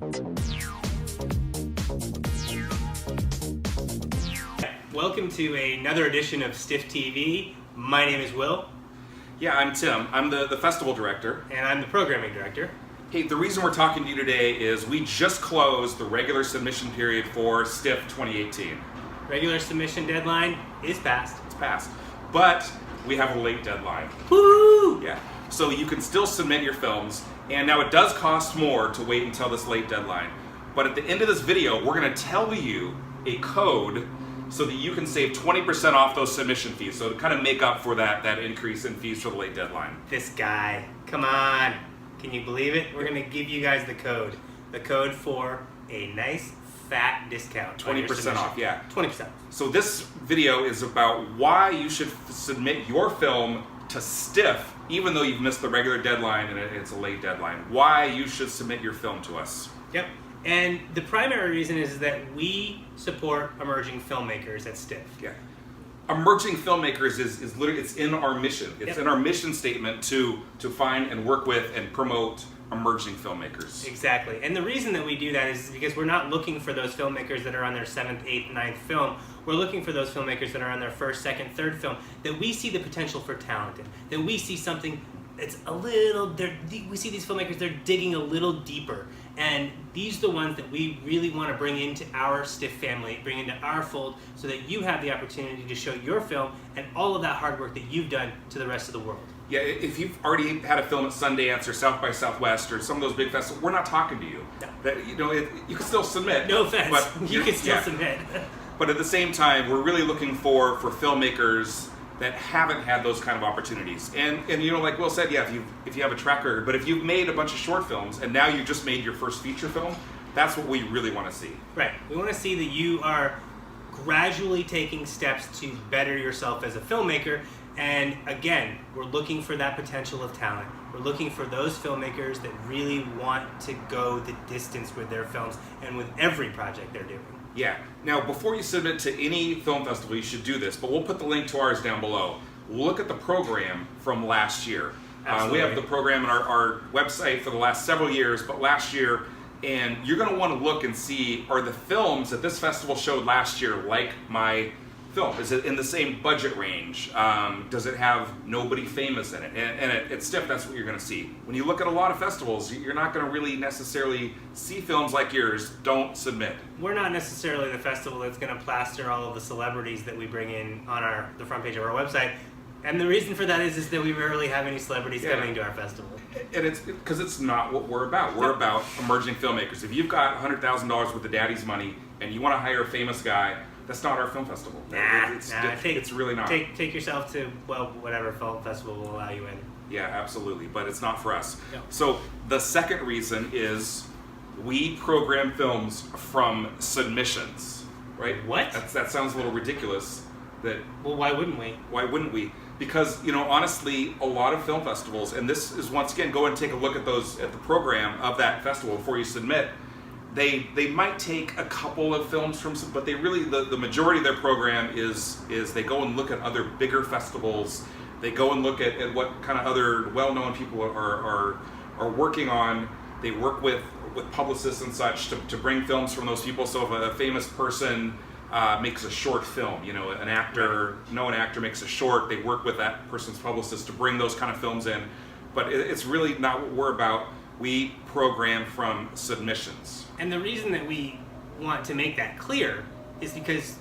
Welcome to another edition of Stiff TV. My name is Will. Yeah, I'm Tim. I'm the festival director. And I'm the programming director. Hey, the reason we're talking to you today is we just closed the regular submission period for Stiff 2018. Regular submission deadline is passed. It's passed. But we have a late deadline. Woo! Yeah. So you can still submit your films, and now it does cost more to wait until this late deadline. But at the end of this video, we're going to tell you a code so that you can save 20% off those submission fees. So to kind of make up for that increase in fees for the late deadline. This guy. Come on. Can you believe it? We're going to give you guys the code. The code for a nice fat discount. 20% off, yeah. 20%. So this video is about why you should submit your film to Stiff, even though you've missed the regular deadline and it's a late deadline. Why you should submit your film to us. Yep. And the primary reason is that we support emerging filmmakers at Stiff. Yeah. Emerging filmmakers is literally, it's in our mission. It's in our mission statement to find and work with and promote emerging filmmakers. Exactly. And the reason that we do that is because we're not looking for those filmmakers that are on their 7th, 8th, 9th film. We're looking for those filmmakers that are on their 1st, 2nd, 3rd film, that we see the potential for talent in, that we see something that's a little, we see these filmmakers, they're digging a little deeper. And these are the ones that we really want to bring into our Stiff family, bring into our fold, so that you have the opportunity to show your film and all of that hard work that you've done to the rest of the world. Yeah, if you've already had a film at Sundance or South by Southwest or some of those big festivals, we're not talking to you. No. That, you can still submit. No offense, but you can still submit. But at the same time, we're really looking for filmmakers that haven't had those kind of opportunities. And like Will said, yeah, if you have a track record, but if you've made a bunch of short films and now you just made your first feature film, that's what we really want to see. Right. We want to see that you are gradually taking steps to better yourself as a filmmaker. And again, we're looking for that potential of talent. We're looking for those filmmakers that really want to go the distance with their films and with every project they're doing. Yeah. Now, before you submit to any film festival, you should do this, but we'll put the link to ours down below. Look at the program from last year. We have the program on our website for the last several years, but last year, and you're going to want to look and see, are the films that this festival showed last year like my film? Is it in the same budget range? Does it have nobody famous in it? And at Stiff, that's what you're going to see. When you look at a lot of festivals, you're not going to really necessarily see films like yours. Don't submit. We're not necessarily the festival that's going to plaster all of the celebrities that we bring in on the front page of our website. And the reason for that is that we rarely have any celebrities coming to our festival. And it's because it's not what we're about. We're about emerging filmmakers. If you've got $100,000 worth of daddy's money and you want to hire a famous guy, that's not our film festival. It's really not. Take yourself to, whatever film festival will allow you in. Yeah, absolutely. But it's not for us. No. So the second reason is we program films from submissions, right? What? That sounds a little ridiculous. Well, why wouldn't we? Why wouldn't we? Because, honestly, a lot of film festivals, and this is, once again, go and take a look at the program of that festival before you submit. They might take a couple of films from, but they really, the majority of their program is they go and look at other bigger festivals. They go and look at what kind of other well-known people are working on. They work with publicists and such to bring films from those people. So if a famous person makes a short film, an actor, known actor makes a short, they work with that person's publicist to bring those kind of films in. But it's really not what we're about. We program from submissions. And the reason that we want to make that clear is because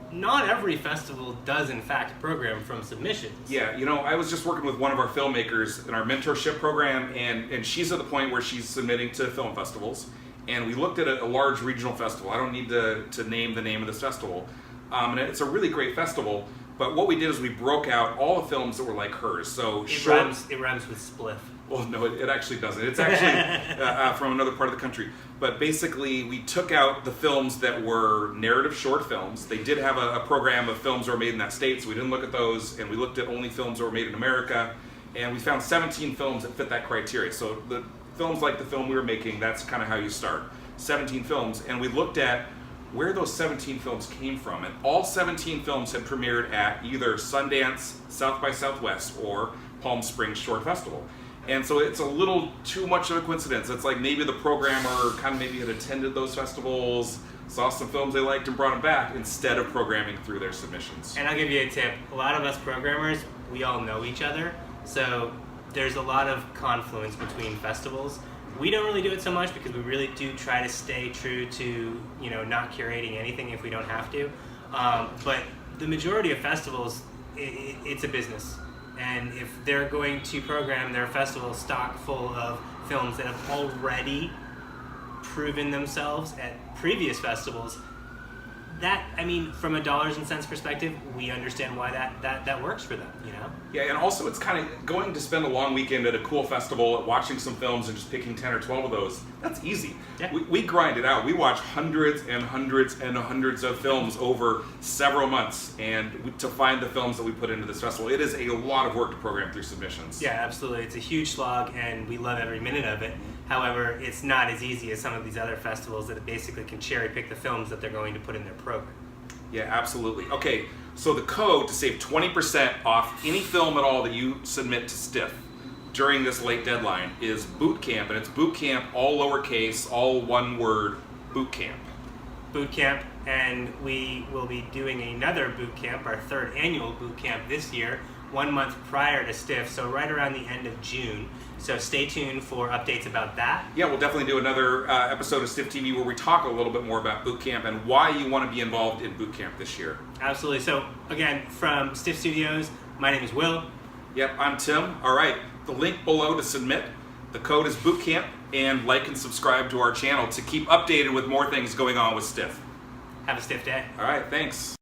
not every festival does in fact program from submissions. Yeah, I was just working with one of our filmmakers in our mentorship program, and she's at the point where she's submitting to film festivals. And we looked at a large regional festival. I don't need to name the name of this festival. And it's a really great festival. But what we did is we broke out all the films that were like hers. So it rhymes with spliff. Well, no, it actually doesn't. It's actually from another part of the country. But basically, we took out the films that were narrative short films. They did have a program of films that were made in that state, so we didn't look at those. And we looked at only films that were made in America. And we found 17 films that fit that criteria. So the films like the film we were making, that's kind of how you start. 17 films. And we looked at where those 17 films came from. And all 17 films had premiered at either Sundance, South by Southwest, or Palm Springs Short Festival. And so it's a little too much of a coincidence. It's like maybe the programmer kind of maybe had attended those festivals, saw some films they liked and brought them back instead of programming through their submissions. And I'll give you a tip. A lot of us programmers, we all know each other. So there's a lot of confluence between festivals. We don't really do it so much because we really do try to stay true to, not curating anything if we don't have to. But the majority of festivals, it's a business. And if they're going to program their festival stock full of films that have already proven themselves at previous festivals, from a dollars and cents perspective, we understand why that works for them, Yeah, and also it's kind of going to spend a long weekend at a cool festival, watching some films and just picking 10 or 12 of those. That's easy. Yeah. We grind it out. We watch hundreds and hundreds and hundreds of films over several months, and to find the films that we put into this festival, it is a lot of work to program through submissions. Yeah, absolutely. It's a huge slog, and we love every minute of it. However, it's not as easy as some of these other festivals that basically can cherry pick the films that they're going to put in their program. Yeah, absolutely. Okay, so the code to save 20% off any film at all that you submit to STIFF during this late deadline is Bootcamp, and it's Bootcamp, all lowercase, all one word, Bootcamp. Bootcamp, and we will be doing another Bootcamp, our third annual Bootcamp this year, 1 month prior to STIFF, so right around the end of June. So stay tuned for updates about that. Yeah, we'll definitely do another episode of STIFF TV where we talk a little bit more about Bootcamp and why you want to be involved in Bootcamp this year. Absolutely. So again, from STIFF Studios, my name is Will. Yep, I'm Tim. All right, the link below to submit. The code is Bootcamp, and like and subscribe to our channel to keep updated with more things going on with STIFF. Have a STIFF day. All right, thanks.